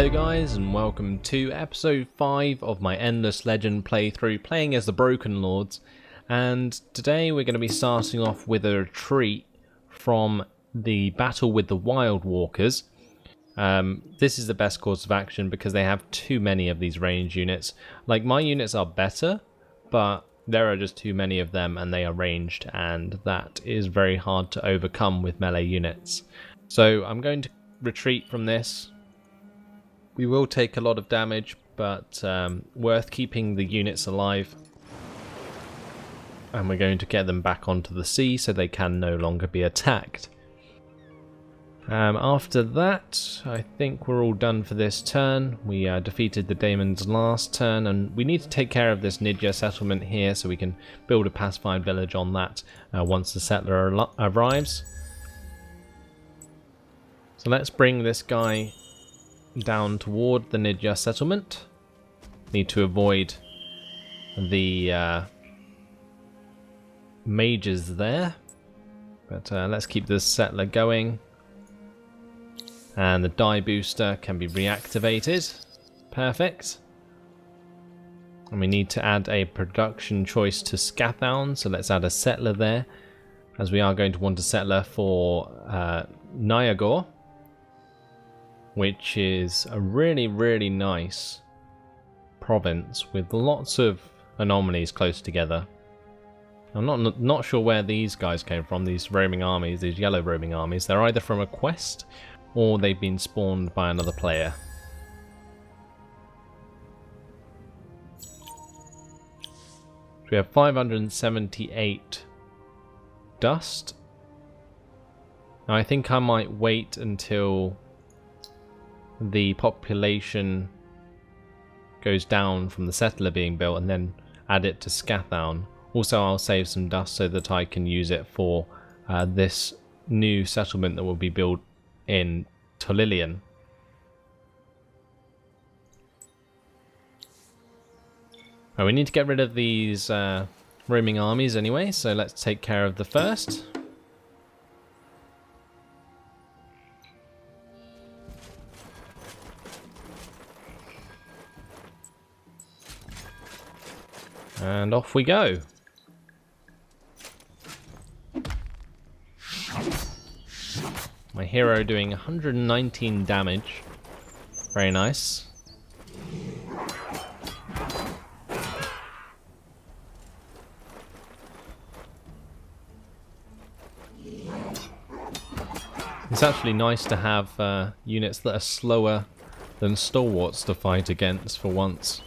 Hello guys, and welcome to episode 5 of my Endless Legend playthrough, playing as the Broken Lords. And today we're going to be starting off with a retreat from the battle with the Wild Walkers. This is the best course of action because they have too many of these range units. Like, my units are better, but there are just too many of them and they are ranged, and that is very hard to overcome with melee units. So I'm going to retreat from this. We will take a lot of damage, but worth keeping the units alive. And we're going to get them back onto the sea so they can no longer be attacked. After that, I think we're all done for this turn. We defeated the Daemons last turn, and we need to take care of this Nidja settlement here so we can build a pacified village on that once the settler arrives. So let's bring this guy down toward the Nidja settlement. Need to avoid the mages there, but let's keep this settler going. And the die booster can be reactivated. Perfect. And we need to add a production choice to Scathown, so let's add a settler there, as we are going to want a settler for Nyagor, which is a really nice province with lots of anomalies close together. I'm not sure where these guys came from, these roaming armies, these yellow roaming armies. They're either from a quest or they've been spawned by another player. So we have 578 dust. Now I think I might wait until the population goes down from the settler being built and then add it to Scathown. Also, I'll save some dust so that I can use it for this new settlement that will be built in Tolilian. We need to get rid of these roaming armies anyway, so let's take care of the first. And off we go. My hero doing 119 damage. Very nice. It's actually nice to have units that are slower than stalwarts to fight against for once.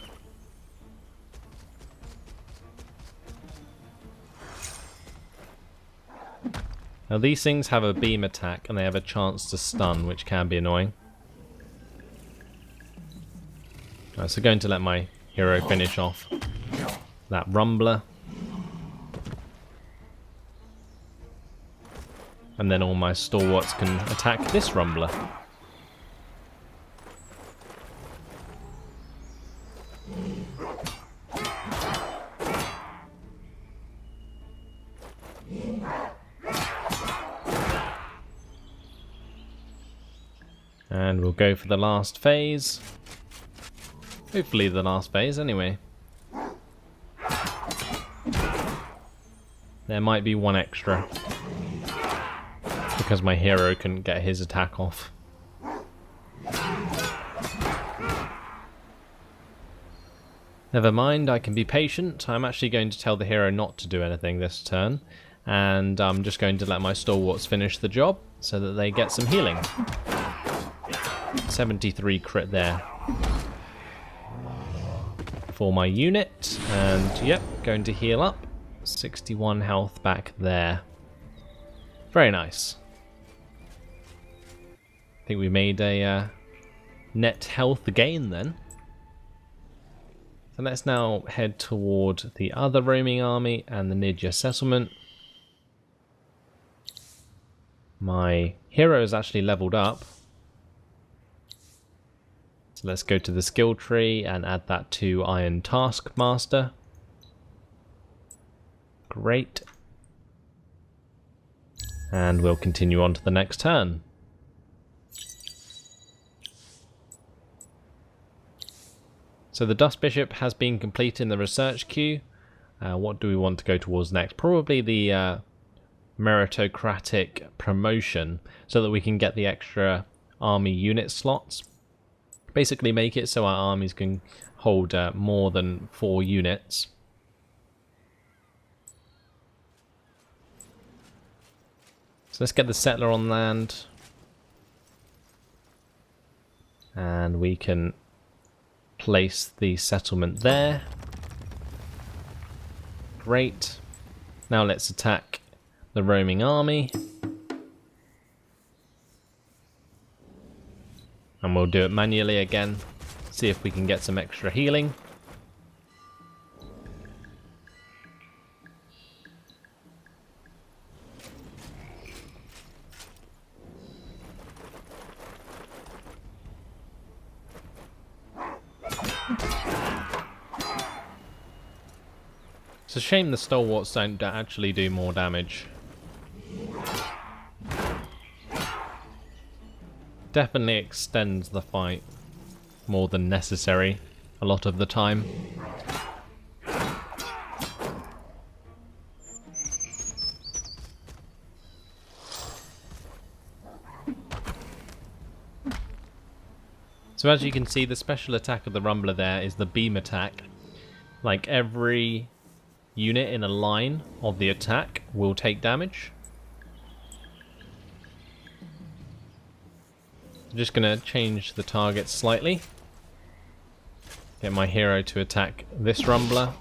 Now these things have a beam attack and they have a chance to stun, which can be annoying. Right, so going to let my hero finish off that rumbler. And then all my stalwarts can attack this rumbler. And we'll go for the last phase. Hopefully the last phase anyway. There might be one extra, because my hero couldn't get his attack off. Never mind, I can be patient. I'm actually going to tell the hero not to do anything this turn. And I'm just going to let my stalwarts finish the job so that they get some healing. 73 crit there for my unit, and yep, going to heal up. 61 health back there. Very nice. I think we made a net health gain then. So let's now head toward the other roaming army and the Nidja settlement. My hero is actually leveled up. So let's go to the skill tree and add that to Iron Taskmaster. Great. And we'll continue on to the next turn. So the Dust Bishop has been completed in the research queue. What do we want to go towards next? Probably the meritocratic promotion, so that we can get the extra army unit slots. Basically make it so our armies can hold more than 4 units. So let's get the settler on land. And we can place the settlement there. Great. Now let's attack the roaming army. And we'll do it manually again. See if we can get some extra healing. It's a shame the stalwarts don't actually do more damage. Definitely extends the fight more than necessary a lot of the time. So as you can see, the special attack of the Rumbler there is the beam attack. Like every unit in a line of the attack will take damage. I'm just going to change the target slightly. Get my hero to attack this Rumbler.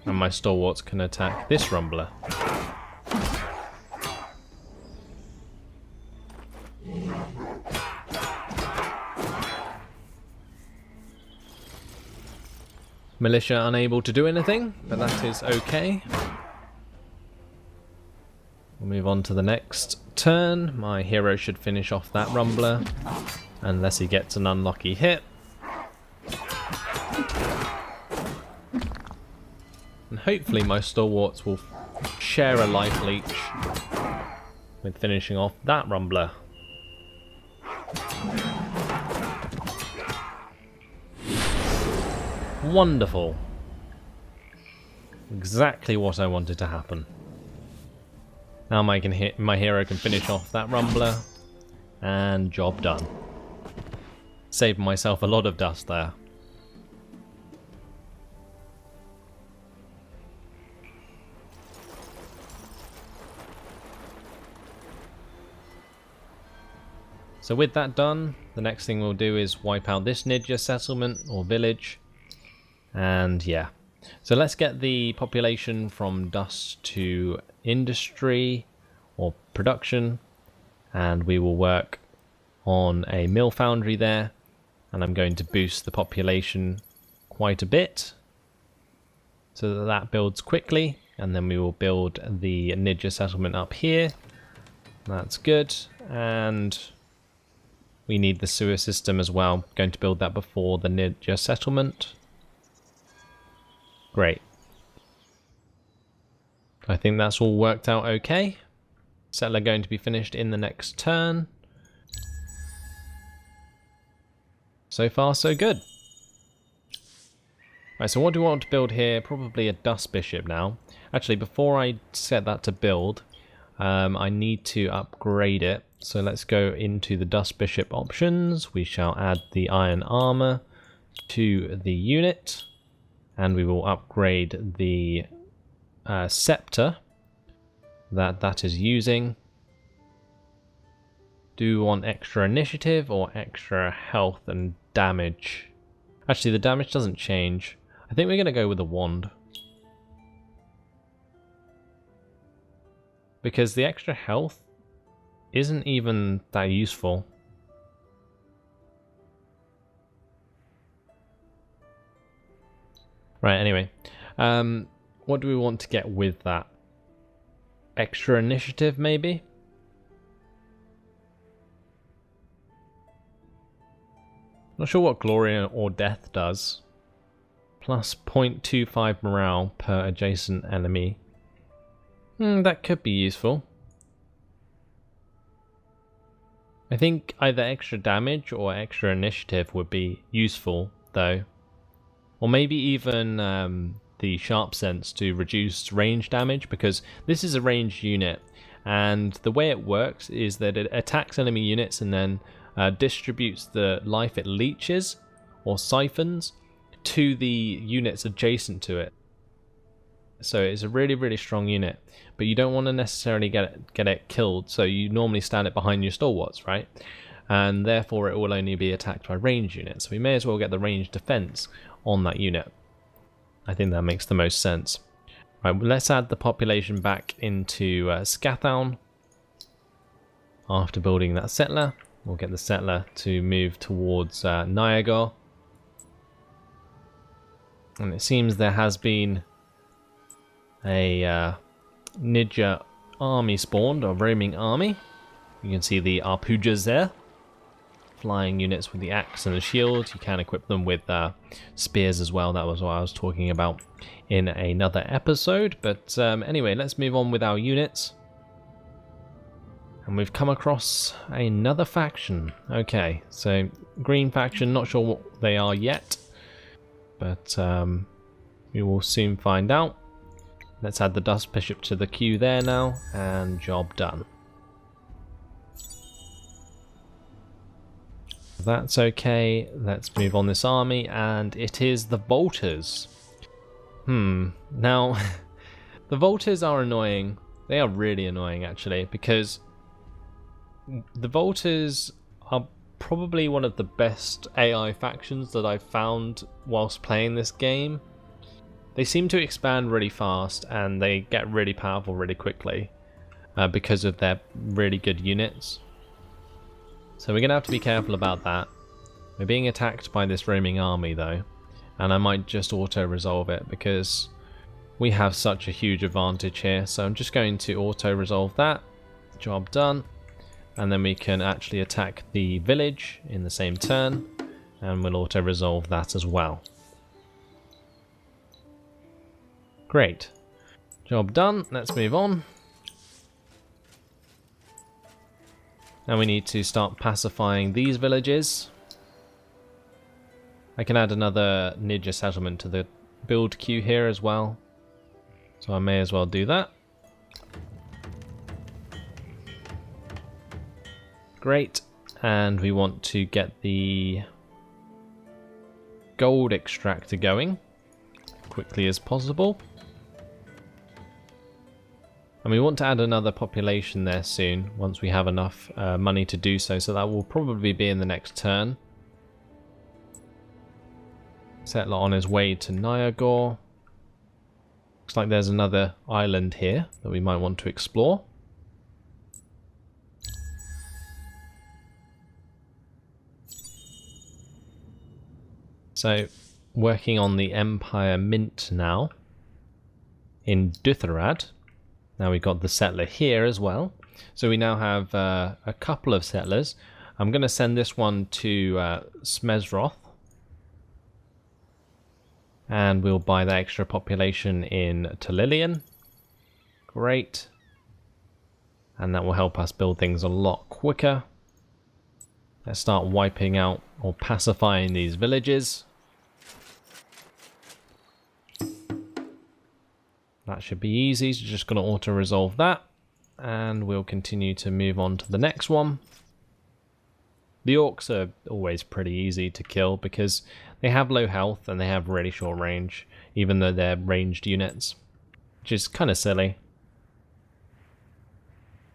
And my stalwarts can attack this Rumbler. Militia unable to do anything, but that is okay. We'll move on to the next turn. My hero should finish off that Rumbler, unless he gets an unlucky hit. And hopefully my stalwarts will share a life leech with finishing off that Rumbler. Wonderful. Exactly what I wanted to happen. Now my hero can finish off that Rumbler, and job done. Saved myself a lot of dust there. So with that done, the next thing we'll do is wipe out this Ninja settlement or village. And yeah, so let's get the population from dust to industry or production, and we will work on a mill foundry there, and I'm going to boost the population quite a bit so that that builds quickly, and then we will build the Ninja settlement up here. That's good, and we need the sewer system as well. Going to build that before the Ninja settlement. Great. I think that's all worked out okay. Settler going to be finished in the next turn. So far, so good. Right, so what do we want to build here? Probably a Dust Bishop now. Actually, before I set that to build, I need to upgrade it. So let's go into the Dust Bishop options. We shall add the iron armor to the unit. And we will upgrade the scepter that is using. Do you want extra initiative or extra health and damage? Actually, the damage doesn't change. I think we're going to go with a wand. Because the extra health isn't even that useful. Right, anyway. What do we want to get with that? Extra initiative, maybe? Not sure what glory or death does. Plus 0.25 morale per adjacent enemy. That could be useful. I think either extra damage or extra initiative would be useful, though. Or maybe even the sharp sense to reduce range damage, because this is a ranged unit, and the way it works is that it attacks enemy units and then distributes the life it leeches or siphons to the units adjacent to it. So it's a really, really strong unit, but you don't want to necessarily get it killed, so you normally stand it behind your stalwarts, right? And therefore it will only be attacked by ranged units, so we may as well get the ranged defense on that unit. I think that makes the most sense. Right, well, let's add the population back into Scathown. After building that settler, we'll get the settler to move towards Niagara. And it seems there has been a Ninja army spawned, or roaming army. You can see the Arpujas there. Flying units with the axe and the shield. You can equip them with spears as well. That was what I was talking about in another episode. But anyway, let's move on with our units. And we've come across another faction. Okay, so green faction, not sure what they are yet. But we will soon find out. Let's add the Dust Bishop to the queue there now, and job done. That's okay. Let's move on this army, and it is the Volters. Now, the Volters are annoying. They are really annoying, actually, because the Volters are probably one of the best AI factions that I've found whilst playing this game. They seem to expand really fast, and they get really powerful really quickly because of their really good units. So we're going to have to be careful about that. We're being attacked by this roaming army though, and I might just auto-resolve it because we have such a huge advantage here. So I'm just going to auto-resolve that. Job done. And then we can actually attack the village in the same turn, and we'll auto-resolve that as well. Great. Job done. Let's move on. Now we need to start pacifying these villages. I can add another Ninja settlement to the build queue here as well. So I may as well do that. Great. And we want to get the gold extractor going quickly as possible. And we want to add another population there soon, once we have enough money to do so. So that will probably be in the next turn. Settler on his way to Niagara. Looks like there's another island here that we might want to explore. So, working on the Empire Mint now in Dutherad. Now we've got the settler here as well. So we now have a couple of settlers. I'm going to send this one to Smesroth. And we'll buy that extra population in Tolilian. Great. And that will help us build things a lot quicker. Let's start wiping out or pacifying these villages. That should be easy, so just going to auto-resolve that, and we'll continue to move on to the next one. The orcs are always pretty easy to kill because they have low health and they have really short range, even though they're ranged units, which is kind of silly.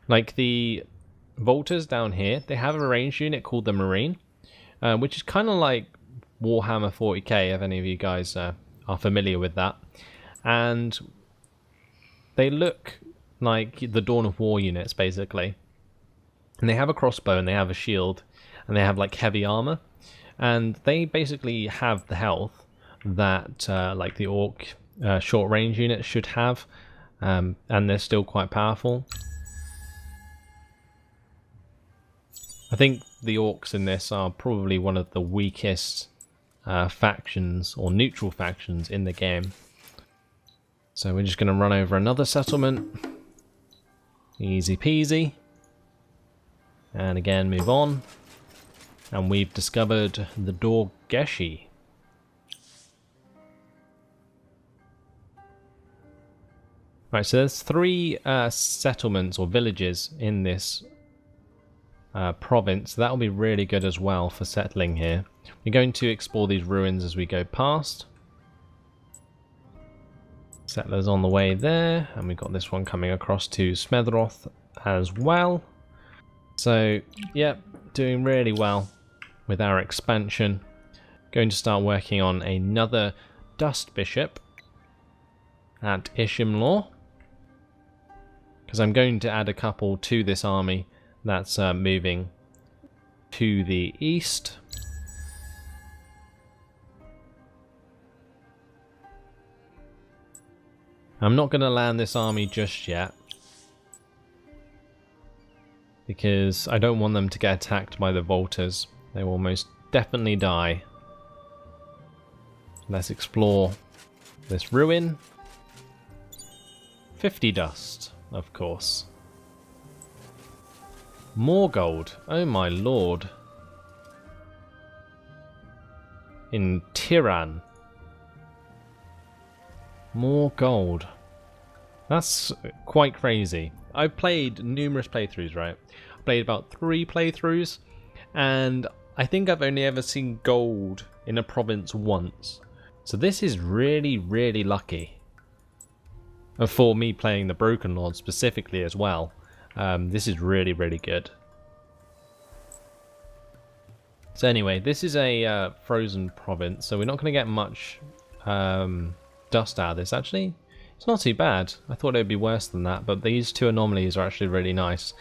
Like the Volters down here, they have a ranged unit called the Marine, which is kind of like Warhammer 40k, if any of you guys are familiar with that. And they look like the Dawn of War units, basically. And they have a crossbow and they have a shield and they have like heavy armor. And they basically have the health that like the orc short range units should have. And they're still quite powerful. I think the orcs in this are probably one of the weakest factions or neutral factions in the game. So we're just going to run over another settlement. Easy peasy. And again, move on. And we've discovered the Dorgeshi. Right, so there's 3 settlements or villages in this province. That'll be really good as well for settling here. We're going to explore these ruins as we go past. Settlers on the way there, and we've got this one coming across to Smethroth as well. So, yep, doing really well with our expansion. Going to start working on another Dust Bishop at Ishimlaw, because I'm going to add a couple to this army that's moving to the east. I'm not going to land this army just yet, because I don't want them to get attacked by the Volters. They will most definitely die. Let's explore this ruin. 50 dust, of course. More gold. Oh my lord. In Tiran. More gold. That's quite crazy. I've played numerous playthroughs, right? I've played about 3 playthroughs, and I think I've only ever seen gold in a province once. So this is really, really lucky. And for me playing the Broken Lord specifically as well, this is really, really good. So anyway, this is a frozen province, so we're not going to get much dust out of this. Actually, it's not too bad. I thought it would be worse than that, but these 2 anomalies are actually really nice.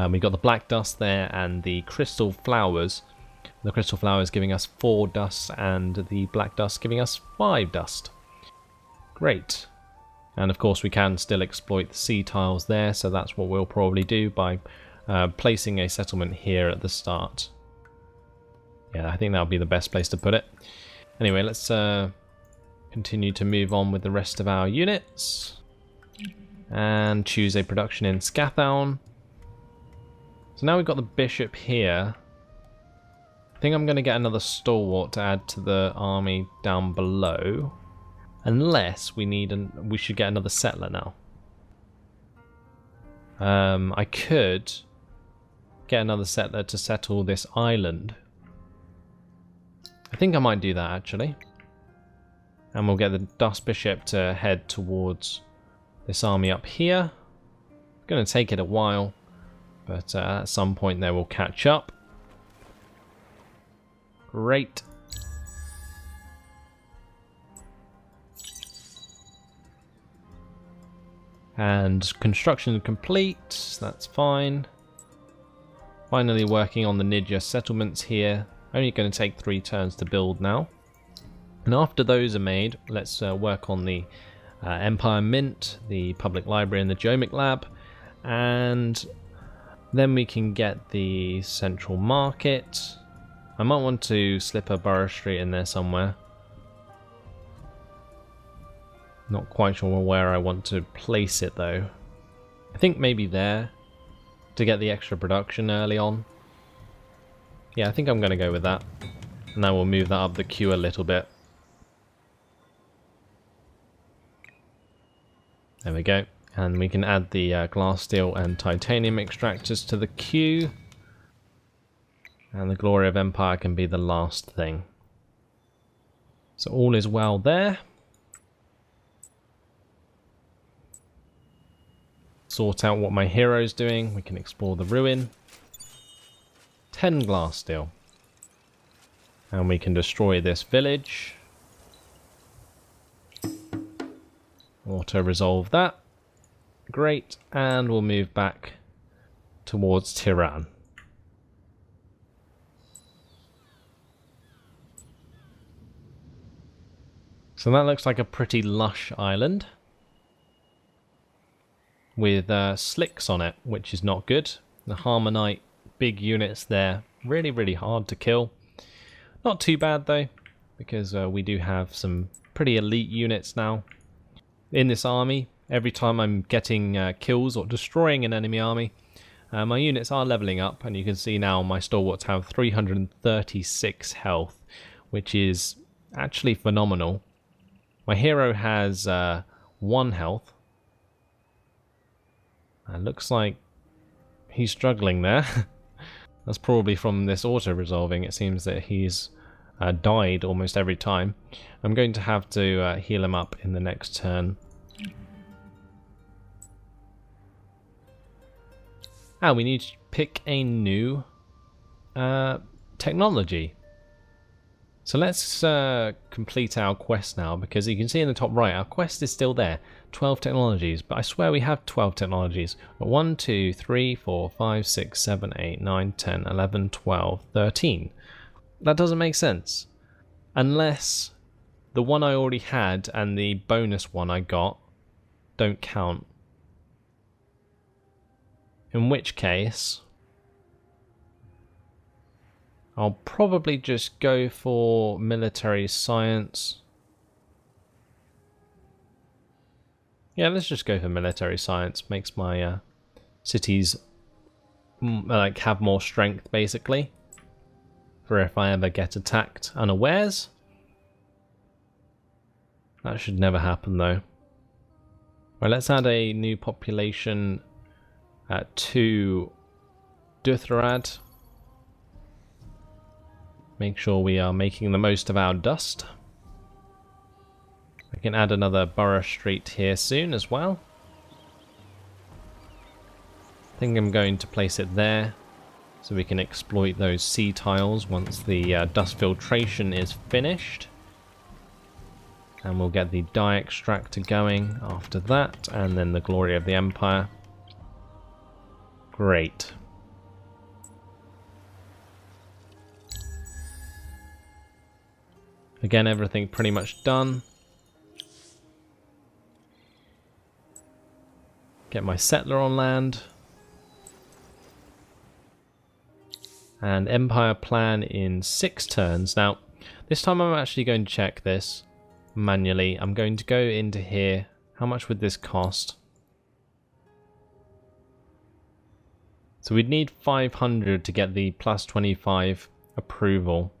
We got the black dust there and the crystal flowers. The crystal flowers giving us 4 dust and the black dust giving us 5 dust. Great. And of course we can still exploit the sea tiles there, so that's what we'll probably do by placing a settlement here at the start. Yeah, I think that'll be the best place to put it. Anyway, let's continue to move on with the rest of our units. And choose a production in Scathown. So now we've got the bishop here. I think I'm going to get another stalwart to add to the army down below. Unless we need we should get another settler now. I could get another settler to settle this island. I think I might do that actually. And we'll get the Dust Bishop to head towards this army up here. It's going to take it a while, but at some point they will catch up. Great. And construction complete, that's fine. Finally working on the Nidja settlements here. Only going to take 3 turns to build now. And after those are made, let's work on the Empire Mint, the Public Library and the Geomic Lab. And then we can get the Central Market. I might want to slip a Borough Street in there somewhere. Not quite sure where I want to place it though. I think maybe there to get the extra production early on. Yeah, I think I'm going to go with that. And then we'll move that up the queue a little bit. There we go. And we can add the glass, steel and titanium extractors to the queue. And the Glory of Empire can be the last thing. So all is well there. Sort out what my hero's doing. We can explore the ruin. 10 glass steel. And we can destroy this village. Auto-resolve that. Great. And we'll move back towards Tiran. So that looks like a pretty lush island. With slicks on it, which is not good. The Harmonite, big units there. Really, really hard to kill. Not too bad though, because we do have some pretty elite units now in this army. Every time I'm getting kills or destroying an enemy army, My units are leveling up, and you can see now my stalwarts have 336 health, which is actually phenomenal. My hero has 1 health. Looks like he's struggling there. That's probably from this auto-resolving. It seems that he's died almost every time. I'm going to have to heal him up in the next turn. We need to pick a new technology. So let's complete our quest now, because you can see in the top right, our quest is still there. 12 technologies, but I swear we have 12 technologies. 1, 2, 3, 4, 5, 6, 7, 8, 9, 10, 11, 12, 13. That doesn't make sense. Unless the one I already had and the bonus one I got don't count. In which case, I'll probably just go for military science. Yeah, let's just go for military science. Makes my cities like have more strength, basically, for if I ever get attacked unawares. That should never happen, though. Right, let's add a new population to Temperate. Make sure we are making the most of our dust. I can add another borough street here soon as well. I think I'm going to place it there so we can exploit those sea tiles once the dust filtration is finished. And we'll get the dye extractor going after that, and then the glory of the empire. Great. Again, everything pretty much done. Get my settler on land. And empire plan in 6 turns. Now, this time I'm actually going to check this manually. I'm going to go into here. How much would this cost? So we'd need 500 to get the plus 25 approval.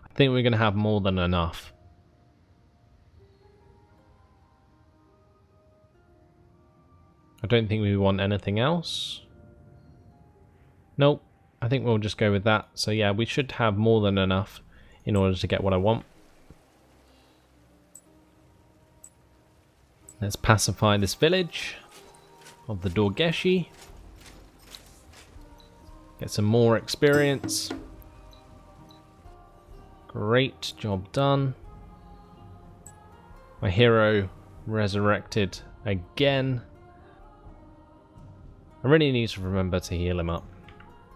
I think we're going to have more than enough. I don't think we want anything else. Nope. I think we'll just go with that. So yeah, we should have more than enough in order to get what I want. Let's pacify this village of the Dorgeshi. Get some more experience. Great, job done. My hero resurrected again. I really need to remember to heal him up,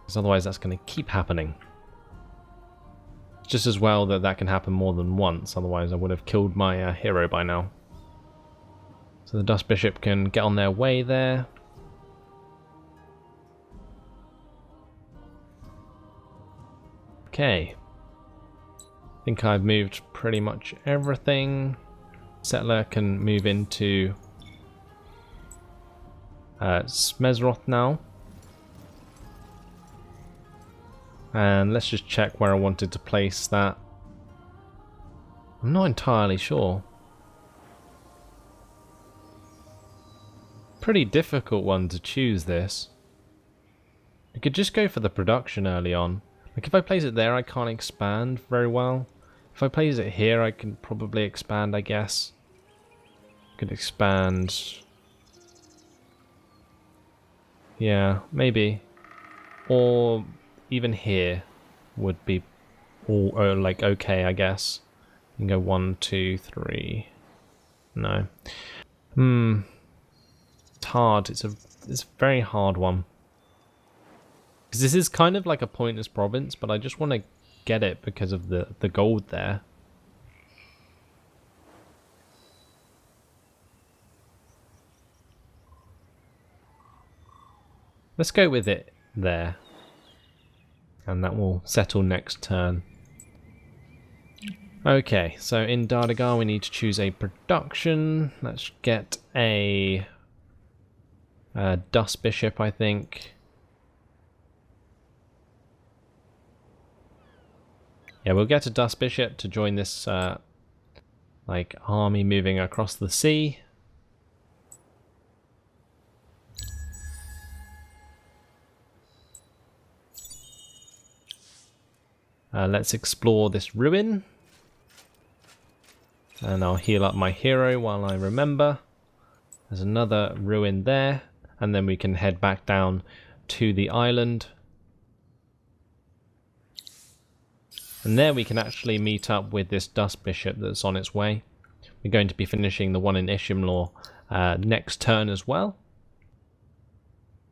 because otherwise that's going to keep happening. It's just as well that that can happen more than once, otherwise I would have killed my hero by now. So the Dust Bishop can get on their way there. Okay. I think I've moved pretty much everything. Settler can move into Smezroth now. And let's just check where I wanted to place that. I'm not entirely sure. Pretty difficult one to choose this. I could just go for the production early on. Like if I place it there, I can't expand very well. If I place it here, I can probably expand, I guess. Could expand. Yeah, maybe. Or even here would be all like okay, I guess. You can go 1, 2, 3. No. It's hard. It's a very hard one. Because this is kind of like a pointless province, but I just want to get it because of the gold there. Let's go with it there. And that will settle next turn. Okay, so in Dardagar we need to choose a production. Let's get a Dust Bishop, I think. Yeah, we'll get a Dust Bishop to join this like army moving across the sea. Let's explore this ruin. And I'll heal up my hero while I remember. There's another ruin there. And then we can head back down to the island. And there we can actually meet up with this Dust Bishop that's on its way. We're going to be finishing the one in Ishimlaw next turn as well.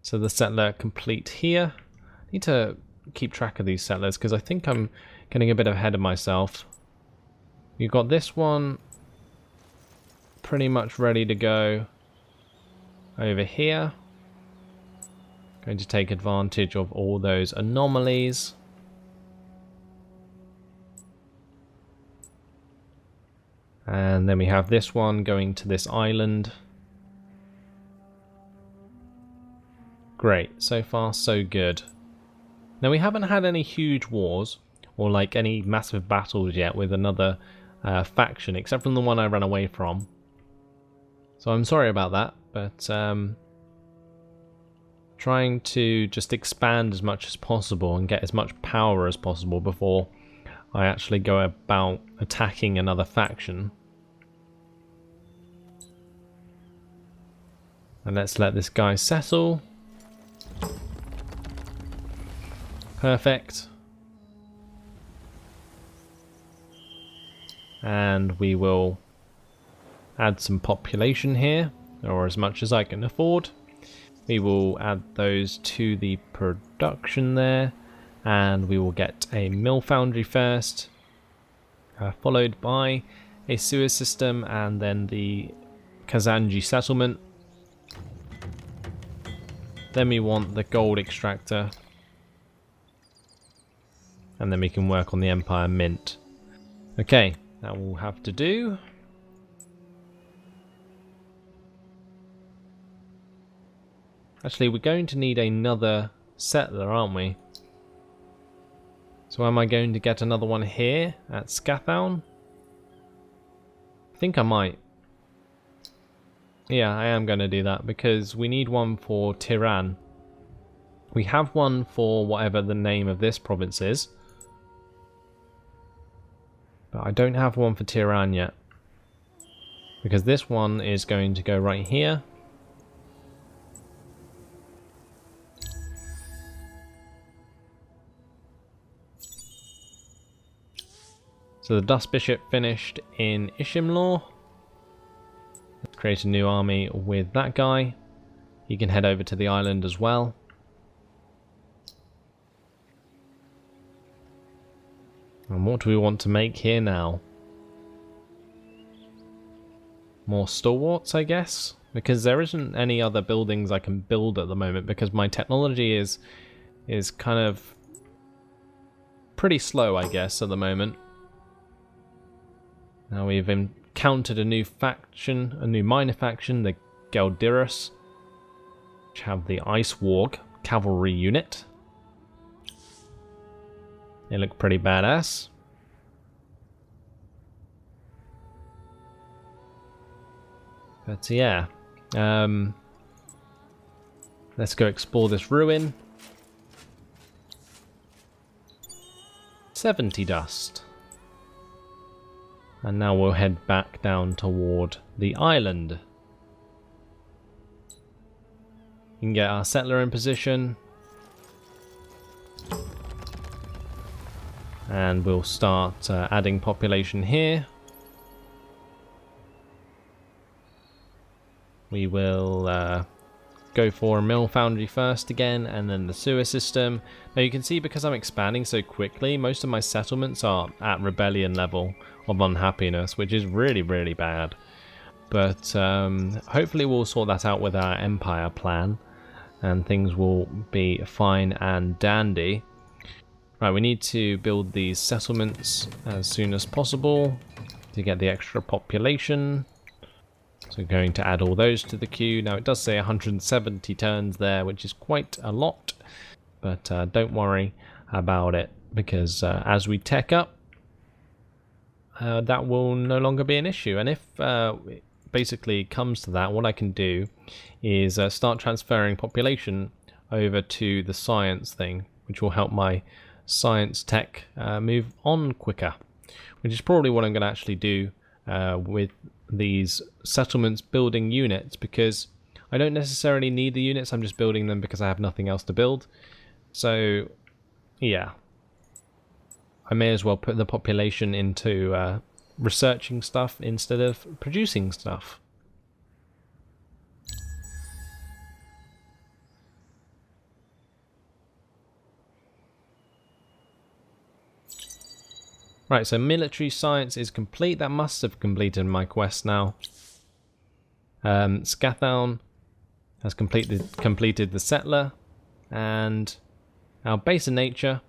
So the settler complete here. I need to keep track of these settlers because I think I'm getting a bit ahead of myself. You've got this one pretty much ready to go over here. Going to take advantage of all those anomalies. And then we have this one going to this island. Great, so far so good. Now we haven't had any huge wars or like any massive battles yet with another faction, except from the one I ran away from. So I'm sorry about that, but trying to just expand as much as possible and get as much power as possible before I actually go about attacking another faction. And let's let this guy settle. Perfect. And we will add some population here, or as much as I can afford. We will add those to the production there, and we will get a mill foundry first, followed by a sewer system, and then the Kazanji settlement. Then we want the gold extractor, and then we can work on the Empire Mint. Okay, that will have to do. Actually, we're going to need another settler, aren't we? So am I going to get another one here at Scathown? I think I might. Yeah, I am going to do that because we need one for Tiran. We have one for whatever the name of this province is. But I don't have one for Tiran yet. Because this one is going to go right here. So the Dust Bishop finished in Ishimlaw. Let's create a new army with that guy. He can head over to the island as well. And what do we want to make here now? More stalwarts, I guess? Because there isn't any other buildings I can build at the moment because my technology is kind of pretty slow, I guess, at the moment. Now we've encountered a new faction, a new minor faction, the Geldirus, which have the Ice Warg cavalry unit. They look pretty badass. But yeah, let's go explore this ruin. 70 dust. And now we'll head back down toward the island. We can get our settler in position. And we'll start adding population here. We will go for a mill foundry first again, and then the sewer system. Now you can see because I'm expanding so quickly, most of my settlements are at rebellion level of unhappiness, which is really, really bad. But hopefully we'll sort that out with our empire plan, and things will be fine and dandy. Right, we need to build these settlements as soon as possible to get the extra population. So we're going to add all those to the queue. Now it does say 170 turns there, which is quite a lot, but don't worry about it, because as we tech up, that will no longer be an issue. And if it basically comes to that, what I can do is start transferring population over to the science thing, which will help my science tech move on quicker, which is probably what I'm going to actually do with these settlements building units, because I don't necessarily need the units, I'm just building them because I have nothing else to build. So yeah, I may as well put the population into researching stuff instead of producing stuff. Right, so military science is complete. That must have completed my quest now. Scathown has completed the settler, and our base of nature.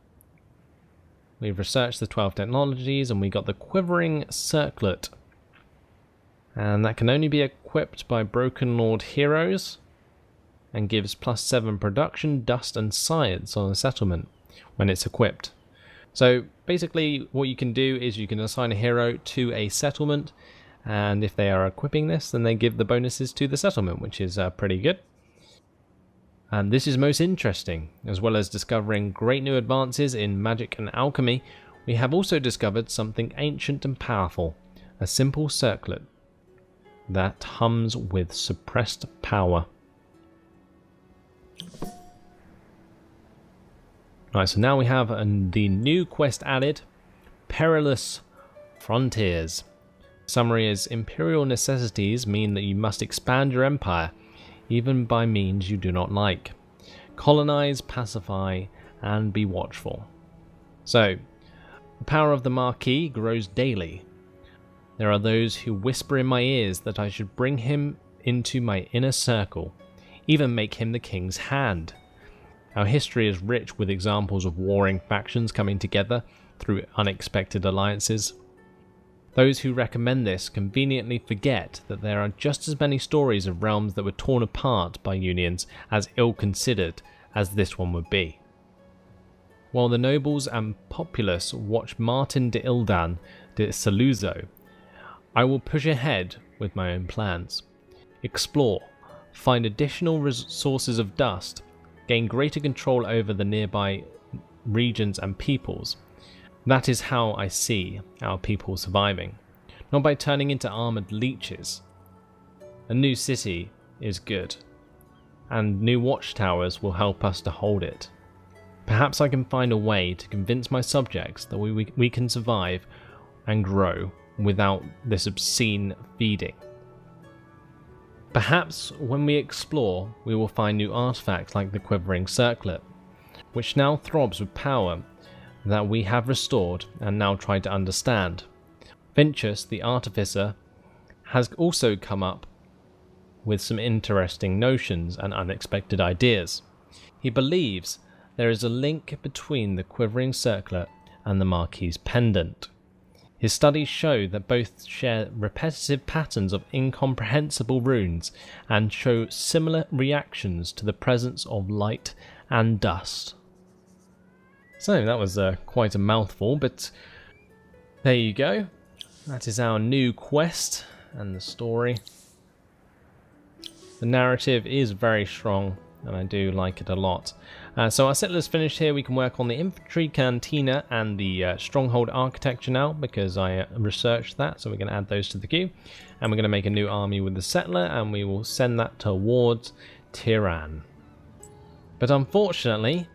We've researched the 12 technologies, and we got the quivering circlet. And that can only be equipped by Broken Lord heroes, and gives +7 production, dust, and science on a settlement when it's equipped. So basically what you can do is you can assign a hero to a settlement, and if they are equipping this, then they give the bonuses to the settlement, which is pretty good. And this is most interesting. As well as discovering great new advances in magic and alchemy, we have also discovered something ancient and powerful, a simple circlet that hums with suppressed power. Right, so now we have the new quest added, Perilous Frontiers. Summary is, imperial necessities mean that you must expand your empire, even by means you do not like. Colonize, pacify, and be watchful. So, the power of the Marquis grows daily. There are those who whisper in my ears that I should bring him into my inner circle, even make him the king's hand. Our history is rich with examples of warring factions coming together through unexpected alliances. Those who recommend this conveniently forget that there are just as many stories of realms that were torn apart by unions as ill-considered as this one would be. While the nobles and populace watch Martin de Ildan de Saluzzo, I will push ahead with my own plans. Explore, find additional sources of dust, gain greater control over the nearby regions and peoples. That is how I see our people surviving, not by turning into armoured leeches. A new city is good, and new watchtowers will help us to hold it. Perhaps I can find a way to convince my subjects that we can survive and grow without this obscene feeding. Perhaps when we explore, we will find new artifacts like the quivering circlet, which now throbs with power that we have restored and now try to understand. Vincius, the artificer, has also come up with some interesting notions and unexpected ideas. He believes there is a link between the quivering circlet and the Marquis's pendant. His studies show that both share repetitive patterns of incomprehensible runes and show similar reactions to the presence of light and dust. So that was quite a mouthful, but there you go. That is our new quest and the story. The narrative is very strong and I do like it a lot. So our settler's finished here. We can work on the infantry cantina and the stronghold architecture now because I researched that, so we're going to add those to the queue. And we're going to make a new army with the settler and we will send that towards Tiran. But unfortunately,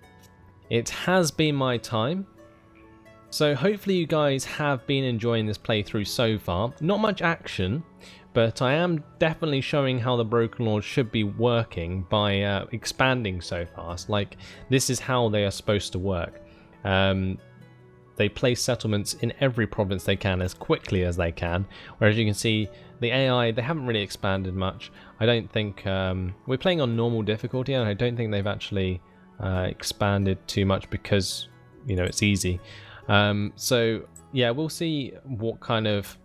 it has been my time. So hopefully you guys have been enjoying this playthrough so far. Not much action, but I am definitely showing how the Broken Lords should be working by expanding so fast. Like, this is how they are supposed to work. They place settlements in every province they can as quickly as they can. Whereas you can see, the AI, they haven't really expanded much. I don't think... we're playing on normal difficulty, and I don't think they've actually expanded too much because, you know, it's easy. So, yeah, we'll see what kind of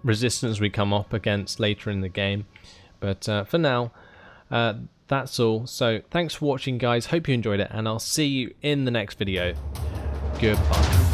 resistance we come up against later in the game, but for now that's all. So thanks for watching, guys. Hope you enjoyed it, and I'll see you in the next video. Goodbye.